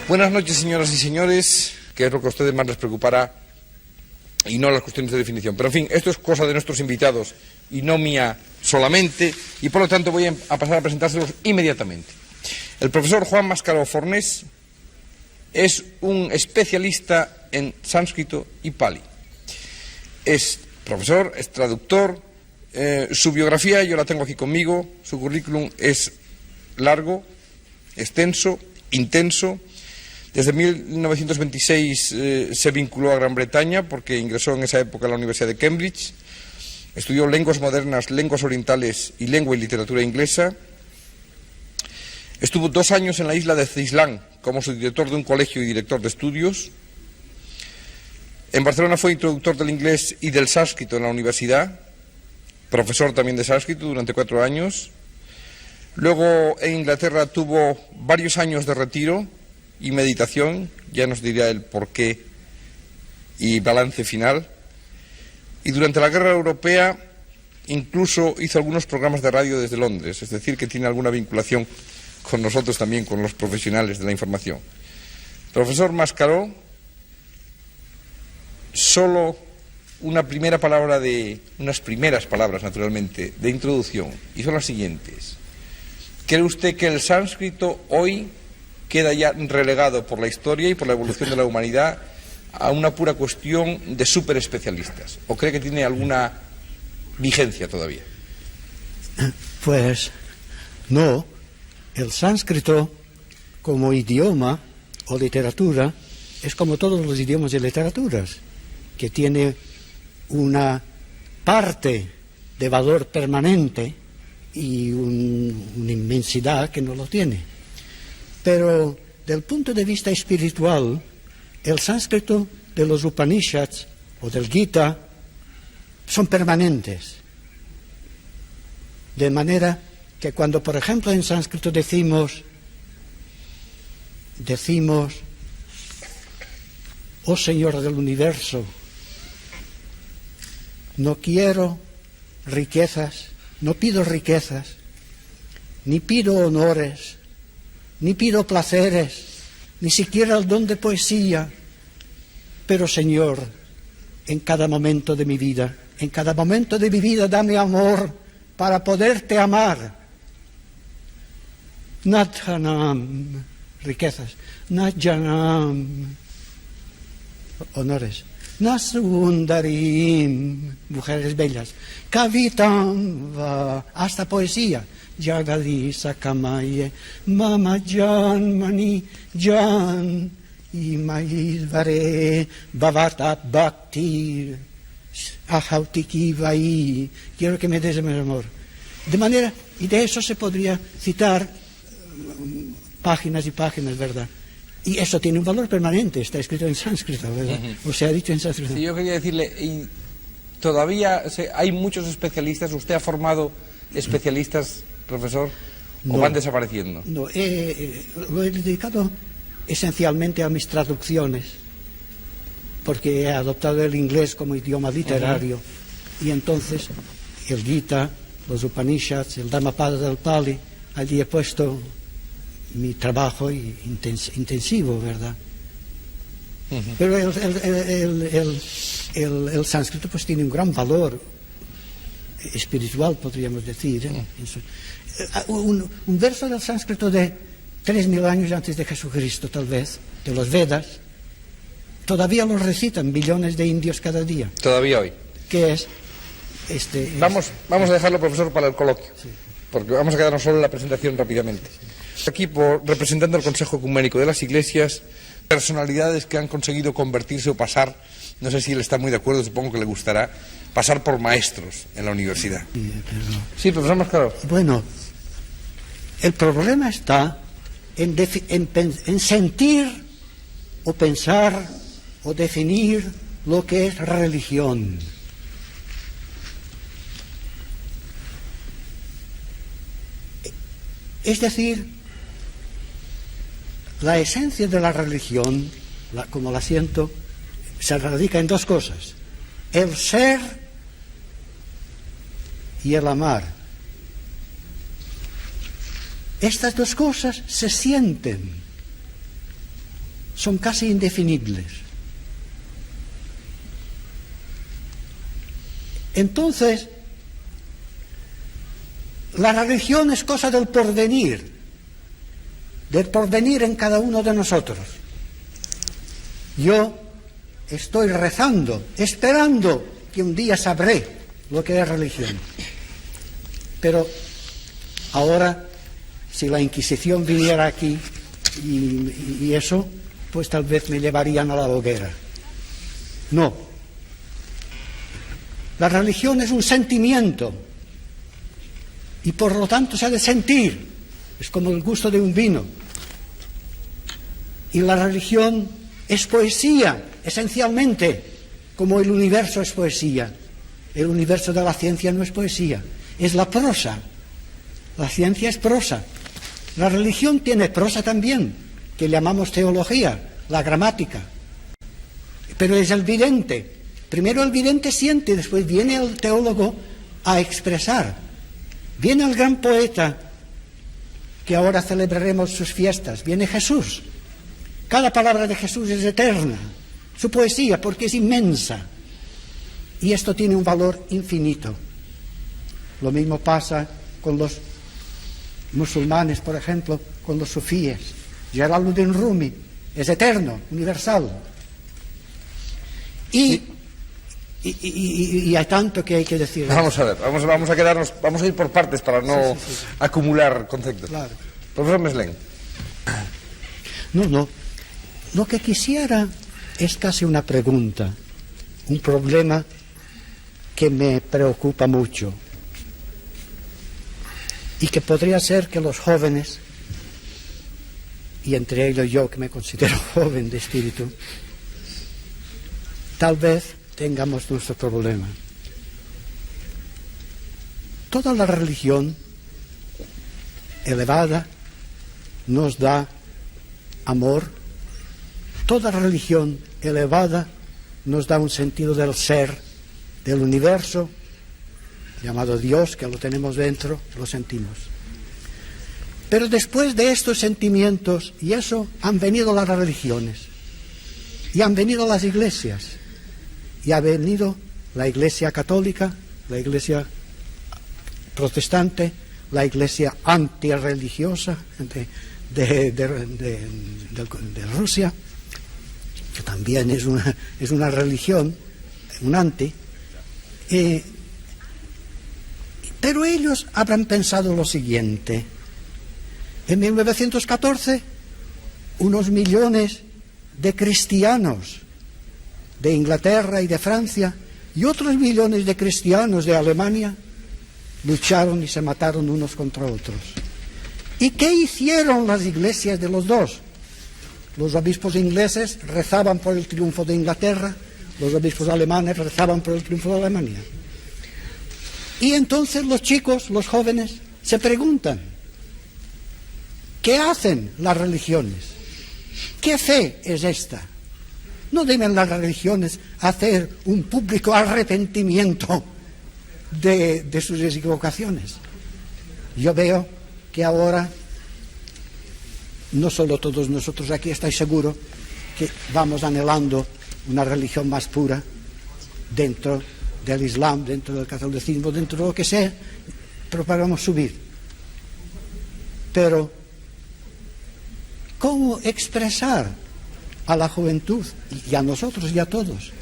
Buenas noches, señoras y señores, que es lo que a ustedes más les preocupará y no las cuestiones de definición. Pero, en fin, esto es cosa de nuestros invitados y no mía solamente, y por lo tanto voy a pasar a presentárselos inmediatamente. El profesor Juan Mascaró Fornés es un especialista en sánscrito y pali. Es profesor, es traductor, su biografía yo la tengo aquí conmigo, su currículum es largo, extenso, intenso. Desde 1926 se vinculó a Gran Bretaña porque ingresó en esa época a la Universidad de Cambridge, estudió lenguas modernas, lenguas orientales y lengua y literatura inglesa. Estuvo 2 años en la isla de Ceilán como subdirector de un colegio y director de estudios. En Barcelona fue introductor del inglés y del sánscrito en la universidad, profesor también de sánscrito durante 4 años. Luego en Inglaterra tuvo varios años de retiro y meditación, ya nos dirá el porqué y balance final. Y durante la Guerra Europea incluso hizo algunos programas de radio desde Londres, es decir, que tiene alguna vinculación con nosotros también, con los profesionales de la información. Profesor Mascaró, solo unas primeras palabras, naturalmente, de introducción, y son las siguientes. ¿Cree usted que el sánscrito hoy queda ya relegado por la historia y por la evolución de la humanidad a una pura cuestión de superespecialistas? ¿O cree que tiene alguna vigencia todavía? Pues no. El sánscrito como idioma o literatura es como todos los idiomas y literaturas, que tiene una parte de valor permanente y una inmensidad que no lo tiene. Pero del punto de vista espiritual, el sánscrito de los Upanishads o del Gita son permanentes. De manera que cuando, por ejemplo, en sánscrito decimos, oh Señor del universo, no quiero riquezas, no pido riquezas, ni pido honores, ni pido placeres, ni siquiera el don de poesía, pero Señor, en cada momento de mi vida dame amor para poderte amar. Nadhanam, riquezas, Nadjanam, honores, Nasundarim, mujeres bellas, Kavitam, hasta poesía, Jagali Sakamaye, Mama Jan Mani Jan, Imailvare, Bhavatat Bhakti, Ahautiki Vai, quiero que me des mi amor. De manera, y de eso se podría citar páginas y páginas, ¿verdad? Y eso tiene un valor permanente, está escrito en sánscrito, ¿verdad? O se ha dicho en sánscrito. Sí, yo quería decirle, y todavía hay muchos especialistas, ¿usted ha formado especialistas, profesor, o van desapareciendo? No, lo he dedicado esencialmente a mis traducciones, porque he adoptado el inglés como idioma literario, y entonces el Gita, los Upanishads, el Dhammapada del Pali, allí he puesto mi trabajo intensivo, ¿verdad? Pero el sánscrito pues tiene un gran valor espiritual, podríamos decir. Un verso del sánscrito de 3.000 años antes de Jesucristo, tal vez, de los Vedas, todavía lo recitan millones de indios cada día. Todavía hoy. ¿Qué es? Vamos a dejarlo, profesor, para el coloquio, porque vamos a quedarnos solo en la presentación rápidamente. Aquí, representando al Consejo Ecuménico de las Iglesias, personalidades que han conseguido convertirse o pasar, no sé si él está muy de acuerdo, supongo que le gustará, pasar por maestros en la universidad. Sí, profesor Mascaró. Bueno, el problema está en sentir o pensar o definir lo que es religión. Es decir, la esencia de la religión, como la siento, se radica en 2 cosas: el ser y el amar. Estas 2 cosas se sienten. son casi indefinibles. Entonces, la religión es cosa del porvenir en cada uno de nosotros. Yo estoy rezando, esperando que un día sabré lo que es religión. Pero ahora, si la Inquisición viniera aquí y eso, pues tal vez me llevarían a la hoguera. No. La religión es un sentimiento y por lo tanto se ha de sentir. Es como el gusto de un vino. Y la religión es poesía, esencialmente, como el universo es poesía. El universo de la ciencia no es poesía, es la prosa. La ciencia es prosa. La religión tiene prosa también, que llamamos teología, la gramática. Pero es el vidente. Primero el vidente siente, después viene el teólogo a expresar. Viene el gran poeta, que ahora celebraremos sus fiestas. Viene Jesús. Cada palabra de Jesús es eterna. Su poesía, porque es inmensa. Y esto tiene un valor infinito. Lo mismo pasa con los musulmanes, por ejemplo, con los sufíes. Jalaluddin Rumi es eterno, universal. Y hay tanto que hay que decir. Vamos a ver, vamos a ir por partes para no acumular conceptos. Claro. Profesor Meslén. No. Lo que quisiera es casi una pregunta, un problema que me preocupa mucho y que podría ser que los jóvenes, y entre ellos yo que me considero joven de espíritu, tal vez tengamos nuestro problema. Toda la religión elevada nos da amor. Toda religión elevada nos da un sentido del ser, del universo, llamado Dios, que lo tenemos dentro, lo sentimos. Pero después de estos sentimientos, y eso, han venido las religiones, y han venido las iglesias, y ha venido la iglesia católica, la iglesia protestante, la iglesia antirreligiosa de Rusia, que también es una religión, un anti, pero ellos habrán pensado lo siguiente: en 1914 unos millones de cristianos de Inglaterra y de Francia y otros millones de cristianos de Alemania lucharon y se mataron unos contra otros. ¿Y qué hicieron las iglesias de los dos? Los obispos ingleses rezaban por el triunfo de Inglaterra, los obispos alemanes rezaban por el triunfo de Alemania. Y entonces los chicos, los jóvenes, se preguntan: ¿qué hacen las religiones? ¿Qué fe es esta? ¿No deben las religiones hacer un público arrepentimiento de sus equivocaciones? Yo veo que ahora, no solo todos nosotros aquí, estoy seguro que vamos anhelando una religión más pura dentro del Islam, dentro del catolicismo, dentro de lo que sea, pero vamos a subir. Pero, ¿cómo expresar a la juventud, y a nosotros y a todos,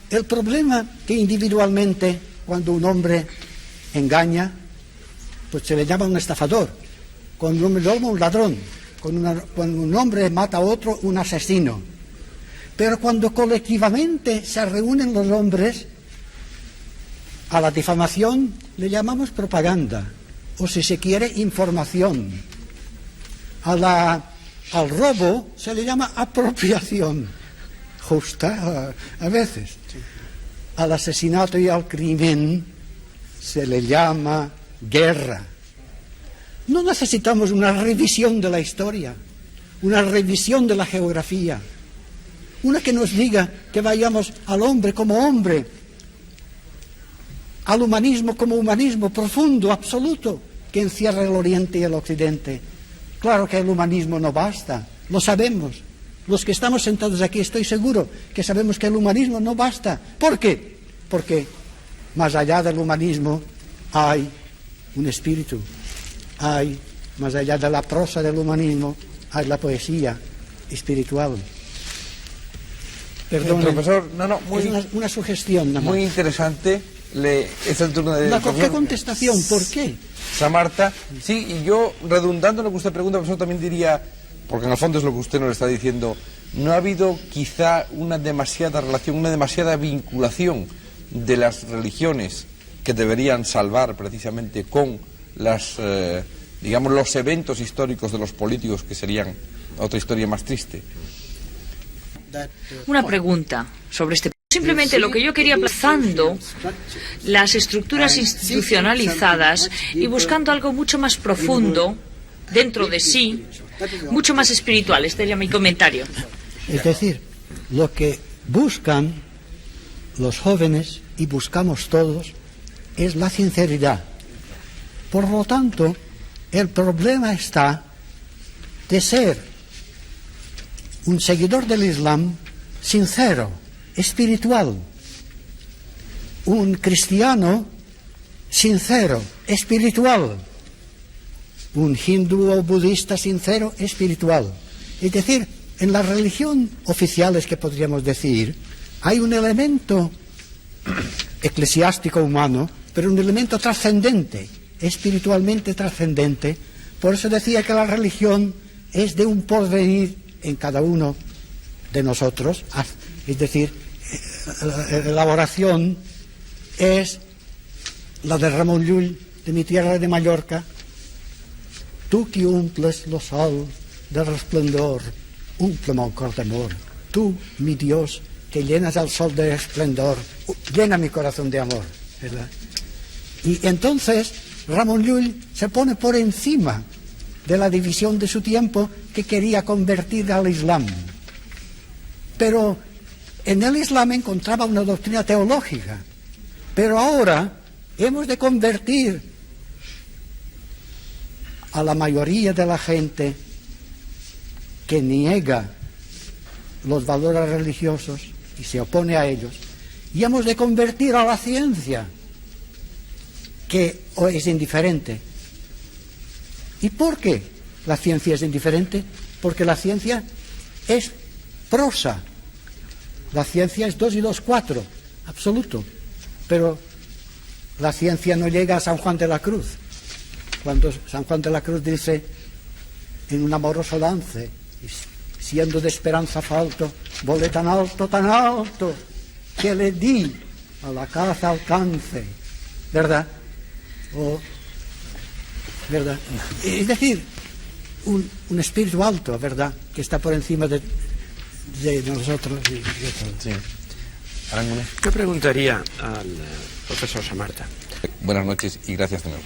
el problema que individualmente, cuando un hombre engaña, pues se le llama un estafador; cuando un hombre roba, un ladrón; cuando un hombre mata a otro, un asesino? Pero cuando colectivamente se reúnen los hombres, a la difamación le llamamos propaganda, o si se quiere, información. Al robo se le llama apropiación justa a veces. Al asesinato y al crimen se le llama guerra. No necesitamos una revisión de la historia, una revisión de la geografía, una que nos diga que vayamos al hombre como hombre, al humanismo como humanismo profundo, absoluto, que encierra el Oriente y el Occidente. Claro que el humanismo no basta, lo sabemos. Los que estamos sentados aquí estoy seguro que sabemos que el humanismo no basta. ¿Por qué? Porque más allá del humanismo hay un espíritu, hay, más allá de la prosa del humanismo, hay la poesía espiritual. Perdón, profesor, muy, es una sugestión nada más. Muy interesante. Es el turno de... ¿Qué contestación? ¿Por qué? Marta, sí, y yo, redundando en lo que usted pregunta, profesor, también diría, porque en el fondo es lo que usted nos está diciendo, no ha habido quizá una demasiada relación, una demasiada vinculación de las religiones que deberían salvar precisamente con las, digamos, los eventos históricos de los políticos, que serían otra historia más triste. Una pregunta sobre este. Simplemente lo que yo quería, aplazando las estructuras institucionalizadas y buscando algo mucho más profundo dentro de sí, mucho más espiritual. Este era mi comentario. Es decir, lo que buscan los jóvenes y buscamos todos es la sinceridad. Por lo tanto, el problema está de ser un seguidor del Islam sincero, espiritual, un cristiano sincero, espiritual, un hindú o budista sincero, espiritual. Es decir, en la religión oficiales que podríamos decir, hay un elemento eclesiástico humano, pero un elemento trascendente, espiritualmente trascendente. Por eso decía que la religión es de un porvenir en cada uno de nosotros, es decir, la oración es la de Ramón Llull, de mi tierra de Mallorca. Tú que umples los sol de resplendor, úmpleme un cor de amor. Tú, mi Dios, que llenas al sol de esplendor, llena mi corazón de amor, ¿verdad? Y entonces Ramón Llull se pone por encima de la división de su tiempo, que quería convertir al Islam. Pero en el Islam encontraba una doctrina teológica. Pero ahora hemos de convertir a la mayoría de la gente que niega los valores religiosos y se opone a ellos, y hemos de convertir a la ciencia, que es indiferente. ¿Y por qué la ciencia es indiferente? Porque la ciencia es prosa. La ciencia es 2 y 2, 4, absoluto. Pero la ciencia no llega a San Juan de la Cruz. Cuando San Juan de la Cruz dice, en un amoroso lance, siendo de esperanza falto, volé tan alto, que le di a la caza alcance. ¿Verdad? ¿Verdad? Es decir, un espíritu alto, ¿verdad?, que está por encima de nosotros y de todo. Sí. Aranguren. Yo preguntaría al profesor Samarta. Buenas noches y gracias de nuevo.